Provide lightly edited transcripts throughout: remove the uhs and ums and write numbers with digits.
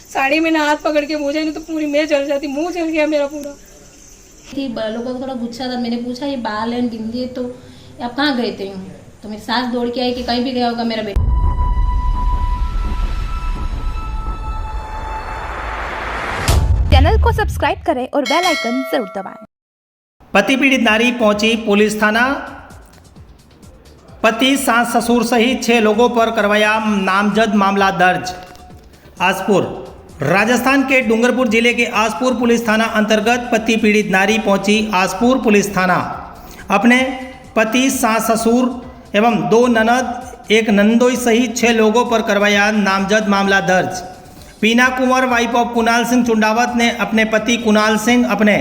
साड़ी में ना हाथ पकड़ के मुझे, नहीं तो पूरी मैं जल जाती, मुंह जल गया मेरा पूरा। लोगों को थोड़ा गुस्सा था, मैंने पूछा ये बाल है बिंदी है तो आप कहाँ गए थे? तो मेरी सास दौड़ के आई कि कहीं भी गया होगा मेरा बेटा। चैनल को सब्सक्राइब करें और बेल आइकन जरूर दबाएं। पति पीड़ित नारी पहुंची पुलिस थाना। पति सास ससुर सहित 6 लोगों पर करवाया नामजद मामला दर्ज। आसपुर राजस्थान के डूंगरपुर जिले के आसपुर पुलिस थाना अंतर्गत पति पीड़ित नारी पहुंची आसपुर पुलिस थाना। अपने पति सास ससुर एवं 2 ननद 1 नंदोई सहित 6 लोगों पर करवाया नामजद मामला दर्ज। पीना कुंवर वाइफ ऑफ कुणाल सिंह चुंडावत ने अपने पति कुणाल सिंह, अपने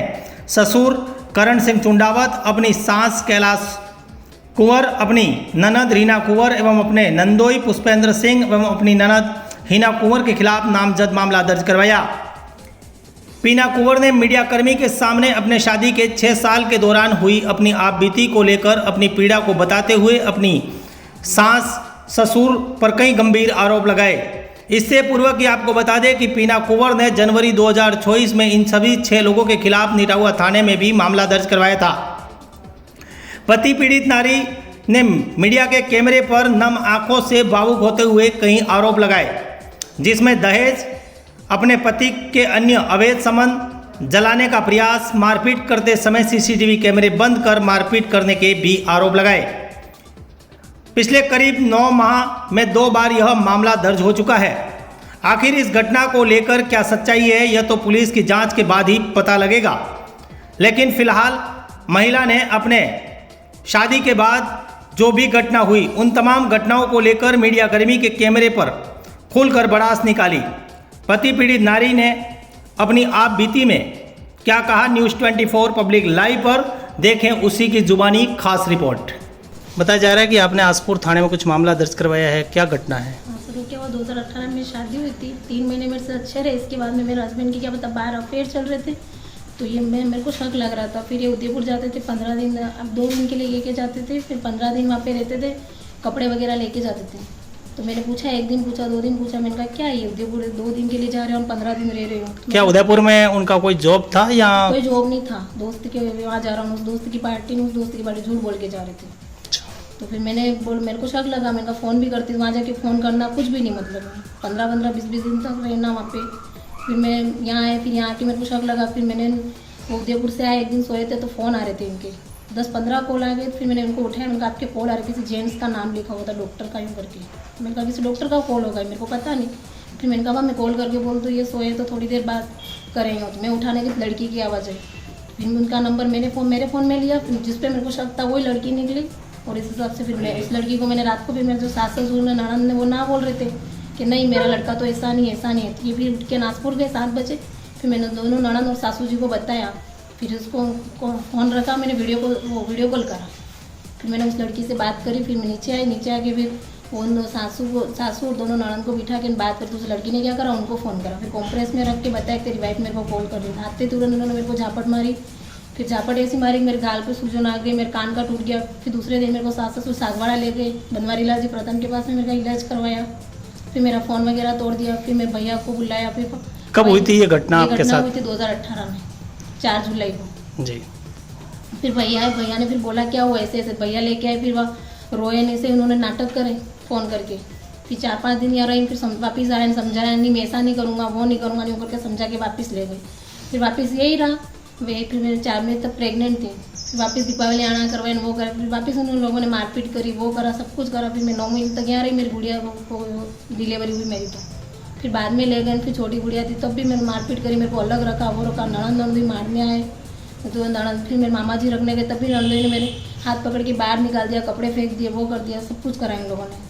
ससुर करण सिंह चुंडावत, अपनी सास कैलाश कुंवर, अपनी ननद रीना कुंवर एवं अपने नंदोई पुष्पेंद्र सिंह एवं अपनी ननद हिना कुंवर के खिलाफ नामजद मामला दर्ज करवाया। पीना कुंवर ने मीडियाकर्मी के सामने अपने शादी के 6 साल के दौरान हुई अपनी आपबीती को लेकर अपनी पीड़ा को बताते हुए अपनी सास ससुर पर कई गंभीर आरोप लगाए। इससे पूर्व कि आपको बता दें कि पीना कुंवर ने जनवरी 2024 में इन सभी 6 लोगों के खिलाफ निटाहुआ थाने में भी मामला दर्ज करवाया था। पति पीड़ित नारी ने मीडिया के कैमरे पर नम आंखों से भावुक होते हुए कई आरोप लगाए, जिसमें दहेज, अपने पति के अन्य अवैध संबंध, जलाने का प्रयास, मारपीट करते समय सीसीटीवी कैमरे बंद कर मारपीट करने के भी आरोप लगाए। पिछले करीब 9 माह में 2 बार यह मामला दर्ज हो चुका है। आखिर इस घटना को लेकर क्या सच्चाई है, यह तो पुलिस की जांच के बाद ही पता लगेगा। लेकिन फिलहाल महिला ने अपने शादी के बाद जो भी घटना हुई उन तमाम घटनाओं को लेकर मीडियाकर्मी के कैमरे पर खुलकर भड़ास निकाली। पति पीड़ित नारी ने अपनी आप बीती में क्या कहा, न्यूज़ 24 पब्लिक लाइव पर देखें उसी की जुबानी खास रिपोर्ट। बताया जा रहा है कि आपने आसपुर थाने में कुछ मामला दर्ज करवाया है, क्या घटना है? शुरू क्या हुआ, 2018 में शादी हुई थी, 3 महीने मेरे से अच्छे रहे। इसके बाद में मेरे हस्बैंड की क्या पता बाहर अफेयर चल रहे थे, तो ये मेरे को शक लग रहा था। फिर ये उदयपुर जाते थे 15 दिन, अब 2 दिन के लिए लेके जाते थे, फिर 15 दिन वहाँ पे रहते थे, कपड़े वगैरह लेके जाते थे। तो मैंने पूछा, 1 दिन पूछा, 2 दिन पूछा, मैंने कहा क्या ये उदयपुर 2 दिन के लिए जा रहे हो और 15 दिन रह रहे हो? क्या उदयपुर में उनका कोई जॉब था या? कोई जॉब नहीं था, दोस्त के वहाँ जा रहा हूँ, उस दोस्त की पार्टी में, उस दोस्त की पार्टी झूठ बोल के जा रहे थे। तो फिर मेरे को शक लगा, मैंने कहा फ़ोन भी करती, वहाँ जाके फ़ोन करना कुछ भी नहीं, मतलब 15-15, 20-20 दिन तक रहना वहाँ पे। फिर मैं यहाँ आए, फिर यहाँ आके मेरे को शक लगा, फिर मैंने वो उदयपुर से आए, 1 दिन सोए थे तो फ़ोन आ रहे थे इनके, 10-15 कॉल आ गए। फिर मैंने उनको उठाया, मैंने कहा आपके कॉल आ रहे, किसी जेंट्स का नाम लिखा हुआ था, डॉक्टर का यूँ करके। मैंने कहा किसी डॉक्टर का कॉल होगा, मेरे को पता नहीं। फिर मैंने कहा मैं कॉल करके बोल दूँ ये सोए तो थोड़ी देर बाद करेंगे, तो मैं उठाने की लड़की की आवाज़ आई। फिर उनका नंबर मेरे फ़ोन में लिया, जिस पर मेरे को शक था वही लड़की निकली, और इस हिसाब से फिर मैं इस लड़की को मैंने रात को भी मेरे जो सास ससुर ने ननद ने वो ना बोल रहे थे कि नहीं मेरा लड़का तो ऐसा नहीं है। ये फिर उठ के नागपुर गए 7 बजे। फिर मैंने दोनों ननद और सासू जी को बताया, फिर उसको फ़ोन रखा, मैंने वीडियो कॉल करा। फिर मैंने उस लड़की से बात करी, फिर मैं नीचे आई, नीचे आके फिर उन सासू और दोनों ननद को बिठा के बात करके उस लड़की ने क्या करा, उनको फ़ोन करा। फिर कॉन्फ्रेंस में रख के बताया तेरी वाइफ मेरे को कॉल कर रही थी। आते तुरंत उन्होंने मेरे को झापट मारी, फिर झापट ऐसी मारी मेरे गाल पे सूजन आ गई, मेरे कान का टूट गया। फिर दूसरे दिन मेरे को सास ससुर सागवाड़ा ले गए, बनवारी लाल जी प्रथम के पास में मेरा इलाज करवाया। फिर मेरा फ़ोन वगैरह तोड़ दिया, फिर मेरे भैया को बुलाया। फिर कब हुई थी ये घटना आपके साथ? हुई थी 2018 में 4 जुलाई को जी। फिर भैया ने फिर बोला क्या हुआ, ऐसे भैया लेके आए। फिर वह रोए नहीं से उन्होंने नाटक करे फ़ोन करके। फिर 4-5 दिन यहाँ रही, फिर वापस आए, समझाया नहीं मैं ऐसा नहीं करूँगा, वो नहीं करूँगा, नहीं करके समझा के वापस ले गए। फिर वापस यही रहा वे। फिर मेरे 4 महीने तक प्रेग्नेंट थी, फिर वापस दीपावली आना करवाए, वो करा, फिर वापस उन लोगों ने मारपीट करी, वो करा, सब कुछ करा। फिर मैं 9 महीने तक यहाँ रही, मेरी गुड़िया को डिलीवरी हुई मेरी। तो फिर बाद में ले गए, फिर छोटी गुड़िया थी तब भी मैंने मारपीट करी, मेरे को अलग रखा, वो रखा। ननद भी मारने आए, तो ननद फिर मेरे मामा जी रखने गए, तब भी ननद ने मेरे हाथ पकड़ के बाहर निकाल दिया, कपड़े फेंक दिए, वो कर दिया, सब कुछ करा इन लोगों ने।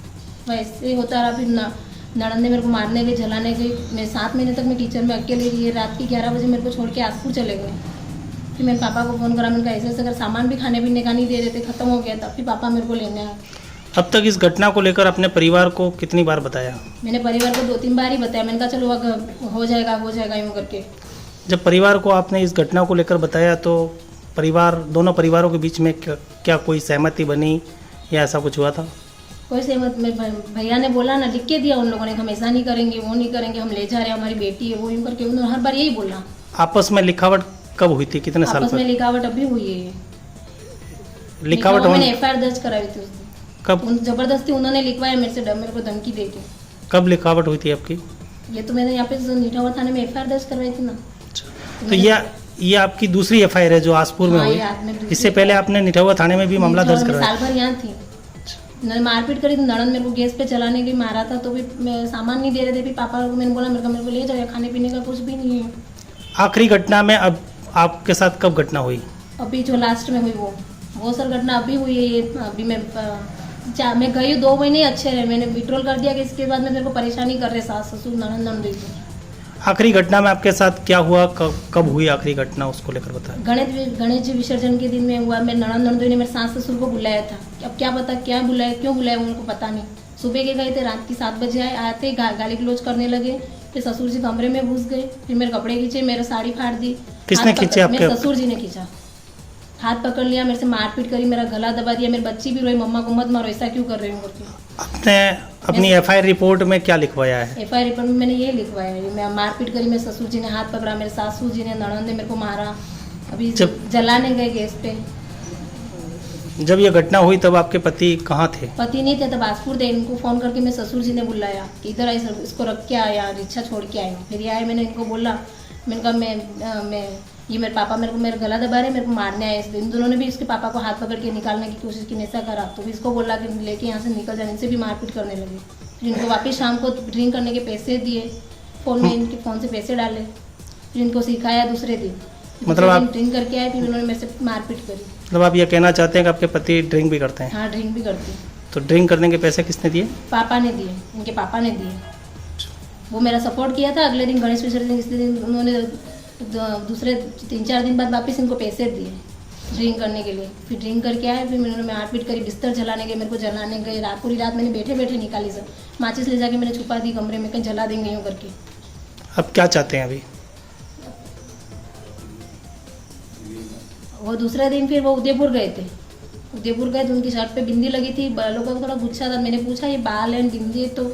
वैसे होता रहा। फिर ननद ने मेरे को मारने गई, जलाने गई। मैं 7 महीने तक मैं किचन में अकेले रही। रात की 11 बजे मेरे को छोड़ के आसपुर चले गए। फिर मेरे पापा को फ़ोन करा, मैंने कहा ऐसे अगर सामान भी खाने पीने का नहीं दे रहे थे, ख़त्म हो गया था। फिर पापा मेरे को लेने आए। अब तक इस घटना को लेकर अपने परिवार को कितनी बार बताया? मैंने परिवार को 2-3 बार ही बताया। मैंने कहा चलो हो जाएगा यूँ करके। जब परिवार को आपने इस घटना को लेकर बताया तो दोनों परिवारों के बीच में क्या कोई सहमति बनी या ऐसा कुछ हुआ था? कोई सहमत मेरे भैया ने बोला ना, लिख के दिया उन लोगों ने, हम ऐसा नहीं करेंगे, वो नहीं करेंगे, हम ले जा रहे हैं, हमारी बेटी है, वो यूँ करके उन्होंने हर बार यही बोला। आपस में लिखावट कब हुई थी, कितने साल आपस में पर लिखावट अभी हुई है। लिखावट मैंने होने FIR दर्ज कराई थी उस दिन। कब जबरदस्ती उन्होंने लिखवाया मेरे से, मेरे को धमकी दे के। कब लिखावट हुई थी आपकी? ये तो मैंने यहाँ पे नीठावर थाने में FIR दर्ज करवाई थी ना। तो ये आपकी दूसरी FIR है जो आसपुर में हाँ, हुई। ये आपने दूसरी इससे पहले आपने निठौवा थाने में भी मामला दर्ज मैं करवाया? साल भर यहाँ थी। उन्होंने मारपीट करी थी, ननद मेरे को गैस पे चलाने के लिए मारा था, तो भी मैं सामान नहीं दे रहे थे। फिर पापा को मैंने बोला मेरे को ले जाओ, खाने पीने का कुछ भी नहीं है। आखिरी घटना में अब आपके साथ कब घटना हुई? अभी जो लास्ट में हुई वो सर घटना अभी हुई है। ये अभी मैं गई 2 महीने अच्छे रहे, मैंने विड्रॉल कर दिया कि इसके बाद में मेरे को परेशानी कर रहे सास ससुर ननद नंदोई को। आखिरी घटना में आपके साथ क्या हुआ, कब हुई आखिरी घटना, उसको लेकर बताएं। गणेश जी विसर्जन के दिन में हुआ। मेरे ननद नंदोई ने मेरे सास ससुर को बुलाया था। अब क्या पता क्या बुलाया, क्यों बुलाया, उनको पता नहीं। सुबह के गए थे, रात की 7 बजे आते गाली गलौज करने लगे। फिर ससुर जी कमरे में घुस गए, फिर मेरे कपड़े खींचे, मेरा साड़ी फाड़ दी। किसने खींचे आपके? मेरे ससुर जी ने खींचा, हाथ पकड़ लिया, मेरे से मारपीट करी, मेरा गला दबा दिया। मेरी बच्ची भी रोई, मम्मा को मत मारो, ऐसा क्यों कर रहे हो करके। आपने अपनी FIR रिपोर्ट में क्या लिखवाया है? FIR रिपोर्ट में मैंने ये लिखवाया है, मैं मारपीट करी, मेरे ससुर जी ने हाथ पकड़ा, मेरे सासू जी ने ननद ने मेरे को मारा। अभी जलाने गए गैस पे। जब ये घटना हुई तब आपके पति कहाँ थे? पति नहीं थे, तब आसपुर थे। इनको फोन करके मेरे ससुर जी ने बुलाया कि इधर आई, इसको रख के आया, रिक्शा छोड़ के आए। फिर ये आए, मैंने इनको बोला, मैंने कहा मैं ये मेरे पापा मेरे को मेरा गला दबा रहे, मेरे को मारने आए। इन दोनों ने भी इसके पापा को हाथ पकड़ के निकालने की कोशिश की, ऐसा करा तो भी इसको बोला कि लेके यहाँ से निकल जाने, इनसे भी मारपीट करने लगे। फिर इनको वापस शाम को ड्रिंक करने के पैसे दिए, फ़ोन में इनके फ़ोन से पैसे डाले, फिर इनको सिखाया दूसरे दिन। मतलब आप ड्रिंक करके आए, फिर उन्होंने मेरे से मारपीट करी। मतलब आप ये कहना चाहते हैं कि आपके पति ड्रिंक भी करते हैं? हाँ, ड्रिंक भी करती है। तो ड्रिंक करने के पैसे किसने दिए? पापा ने दिए, इनके पापा ने दिए। वो मेरा सपोर्ट किया था। अगले दिन गणेश विसर्जन इस दिन उन्होंने दूसरे 3-4 दिन बाद वापस इनको पैसे दिए ड्रिंक करने के लिए। फिर ड्रिंक करके आए, फिर उन्होंने मारपीट करी, बिस्तर जलाने गए, मेरे को जलाने गए। पूरी रात मैंने बैठे बैठे निकाली सर, माचिस ले जाके मैंने छुपा दी कमरे में, कहीं जला देंगे यूँ करके। अब क्या चाहते हैं अभी? वो दूसरे दिन फिर वो उदयपुर गए थे। उदयपुर गए तो उनकी शर्ट पे बिंदी लगी थी, बालों का थोड़ा गुच्छा था। मैंने पूछा ये बाल है बिंदी है, तो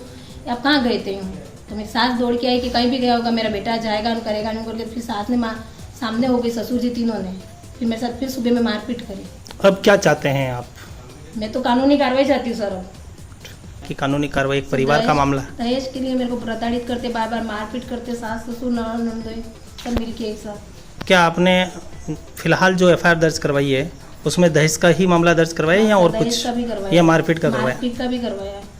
आप कहाँ गए थे यूँ? तो मेरी सास दौड़ के आई कि कहीं भी गया होगा, मेरा बेटा जाएगा और करेगा नहीं करके। फिर सास ने सामने हो गई, ससुर जी तीनों ने फिर मेरे साथ फिर सुबह में मारपीट करी। अब क्या चाहते हैं आप? मैं तो कानूनी कार्रवाई चाहती हूँ सर। कि कानूनी कार्रवाई, एक परिवार का मामला है। दहेज के लिए मेरे को प्रताड़ित करते, बार बार मारपीट करते, सास ससुर ननद नंदोई सब मिल के एक साथ। क्या आपने फिलहाल जो FIR दर्ज करवाई है उसमें दहेज का ही मामला दर्ज करवाया या और कुछ, या मारपीट का करवाया? मारपीट का भी करवाया है।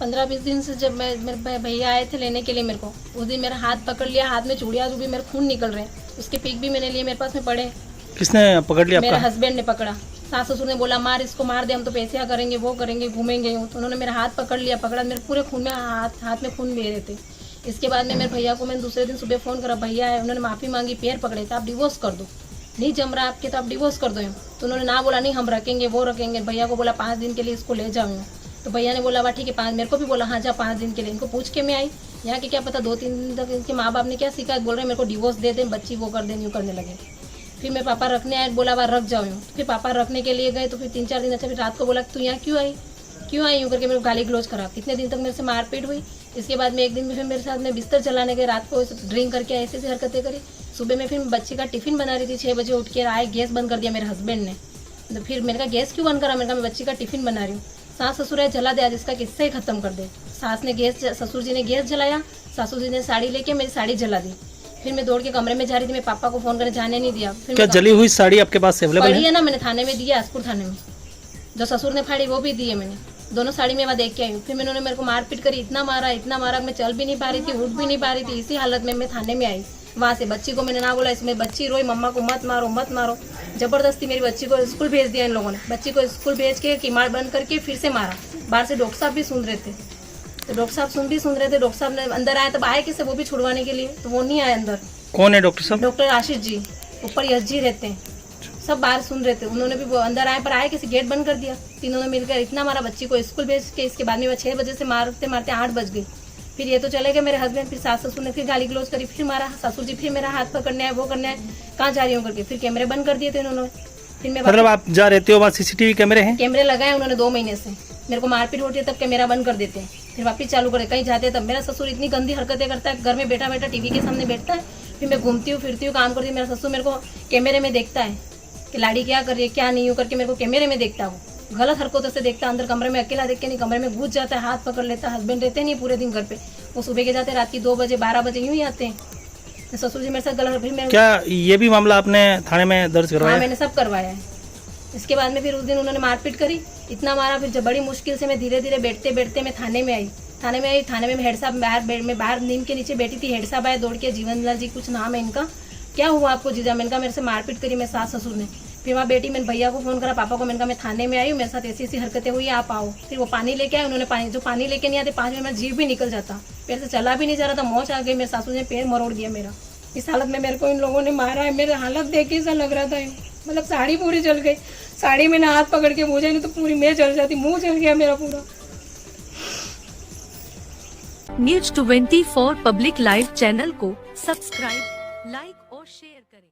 15-20 दिन से जब मेरे भैया आए थे लेने के लिए मेरे को, उस दिन मेरा हाथ पकड़ लिया, हाथ में चूड़ियाँ जो भी मेरे खून निकल रहे हैं, उसके पिक भी मैंने लिए, मेरे पास में पड़े। किसने पकड़ लिया? मेरे आपका हस्बैंड ने पकड़ा। सास ससुर ने बोला मार इसको, मार दे, हम तो पैसे करेंगे, वो करेंगे, घूमेंगे। तो उन्होंने मेरा हाथ पकड़ लिया, पकड़ा, मेरे पूरे खून में हाथ में खून ले रहे थे। इसके बाद में मेरे भैया को मैंने दूसरे दिन सुबह फ़ोन करा, भैया है, उन्होंने माफ़ी मांगी, पैर पकड़े थे, आप डिवोर्स कर दो, नहीं जम रहा आपके तो आप डिवोर्स कर दो। तो उन्होंने ना बोला नहीं हम रखेंगे, वो रखेंगे। भैया को बोला 5 दिन के लिए इसको ले जाऊँ। तो भैया ने बोला वाह ठीक है 5, मेरे को भी बोला हाँ जा 5 दिन के लिए। इनको पूछ के मैं आई यहाँ के, क्या पता 2-3 दिन तक इनके माँ बाप ने क्या शिकायत, बोल रहे मेरे को डिवोर्स दे दें, बच्ची वो कर दें, यूँ करने लगे। फिर मैं पापा रखने आए, बोला वह रख जाओ यूँ। फिर पापा रखने के लिए गए, तो फिर 3-4 दिन अच्छा, फिर रात को बोला तू यहाँ क्यों आई यूँ करके मेरे को गाली गलौज करा। कितने दिन तक मेरे से मारपीट हुई। इसके बाद में एक दिन में फिर मेरे साथ में बिस्तर चलाने गए, रात को ड्रिंक करके ऐसी हरकतें करी। सुबह में फिर बच्ची का टिफिन बना रही थी, 6 बजे उठ के आए, गैस बंद कर दिया मेरे हस्बैंड ने। तो फिर मैंने कहा गैस क्यों बंद करा, मैंने कहा मैं बच्ची का टिफिन बना रही हूँ। सास ससुर है जला दे, आज इसका किस्सा ही खत्म कर दे। सास ने गैस, ससुर जी ने गैस जलाया, सासू जी ने साड़ी लेके मेरी साड़ी जला दी। फिर मैं दौड़ के कमरे में जा रही थी, मेरे पापा को फोन करने जाने नहीं दिया। फिर क्या जली हुई साड़ी आपके पास अवेलेबल है ना? मैंने थाने में दिया, आसपुर थाने में, जो ससुर ने फाड़ी वो भी दी है मैंने। दोनों साड़ी में वहाँ देख के आई हूँ। फिर उन्होंने मेरे को मारपीट करी, इतना मारा, मैं चल भी नहीं पा रही थी, उठ भी नहीं पा रही थी। इसी हालत में मैं थाने में आई। वहाँ से बच्ची को मैंने ना बोला, इसमें बच्ची रोई, मम्मा को मत मारो। जबरदस्ती मेरी बच्ची को स्कूल भेज दिया इन लोगों ने। बच्ची को स्कूल भेज के किमाड़ बंद करके फिर से मारा। बाहर से डॉक्टर साहब भी सुन रहे थे, तो डॉक्टर साहब सुन रहे थे। डॉक्टर साहब ने अंदर आए, तब आए किसे, वो भी छुड़वाने के लिए, तो वो नहीं आए अंदर। कौन है डॉक्टर साहब? डॉक्टर आशीष जी, ऊपर यश जी रहते हैं। सब बाहर सुन रहे थे, उन्होंने भी अंदर आए, पर आए किसी गेट बंद कर दिया। तीनों ने मिलकर इतना मारा बच्ची को, स्कूल भेज के इसके बाद में 6 बजे से मारते 8 बज गई। फिर ये तो चले गए मेरे हस्बैंड। फिर सास ससुर ने फिर गाली गलौज करी, फिर मारा। ससुर जी फिर मेरा हाथ पकड़ने आए, वो करने आए, कहाँ जा रही हूँ करके। फिर कैमरे बंद कर दिए थे उन्होंने। फिर मैं मतलब आप जा रहते हो वहाँ CCTV कैमरे हैं? कैमरे लगाए उन्होंने 2 महीने से। मेरे को मारपीट होती है तब कैमरा बंद कर देते हैं, फिर वापस चालू करते, कहीं जाते हैं तब। मेरा ससुर इतनी गंदी हरकतें करता है, घर में बैठा बैठा टीवी के सामने बैठता है, फिर मैं घूमती हूँ फिरती हूँ काम करती हूँ, मेरा ससुर मेरे को कैमरे में देखता है कि लाड़ी क्या कर रही है क्या नहीं हो करके, मेरे को कैमरे में देखता हूँ, गलत हरकतों से देखता है। अंदर कमरे में अकेला देख के नहीं, कमरे में घुस जाता है, हाथ पकड़ लेता है। हस्बैंड रहते नहीं पूरे दिन घर पे, वो सुबह के जाते रात की 2 बजे 12 बजे यूँ ही आते हैं। ससुर जी मेरे साथ गलत, फिर मैं क्या ये भी मामला आपने थाने में दर्ज करवाया? हाँ मैंने सब करवाया है। इसके बाद में फिर उस दिन उन्होंने मारपीट करी, इतना मारा, फिर जब बड़ी मुश्किल से मैं धीरे धीरे बैठते मैं थाने में आई। थाने में हेड साहब बाहर नीम के नीचे बैठी थी, हेड साहब आए दौड़ के, जीवनलाल जी कुछ नाम है इनका, क्या हुआ आपको जीजा? मैंने कहा मेरे से मारपीट करी मेरे सास ससुर ने। फिर वहाँ बेटी, मैंने भैया को फोन करा, पापा को, मैंने कहा मैं थाने में आई हूँ, मेरे साथ ऐसी हरकतें हुई, आप आओ। फिर वो पानी लेके आए, उन्होंने पानी लेके नहीं आते 5 मिनट में जीव भी निकल जाता, पैर से चला भी नहीं जा रहा था, मौच आ गई, मेरे सासू ने पैर मरोड़ दिया मेरा। इस हालत में मेरे को इन लोगों ने मारा है, मेरा हालत देख के ऐसा लग रहा था मतलब साड़ी पूरी जल गई, साड़ी में ना हाथ पकड़ के मुझे, नहीं तो पूरी मैं जल जाती, मुंह जल गया मेरा पूरा। News 24 पब्लिक लाइव चैनल को सब्सक्राइब, लाइक और शेयर करें।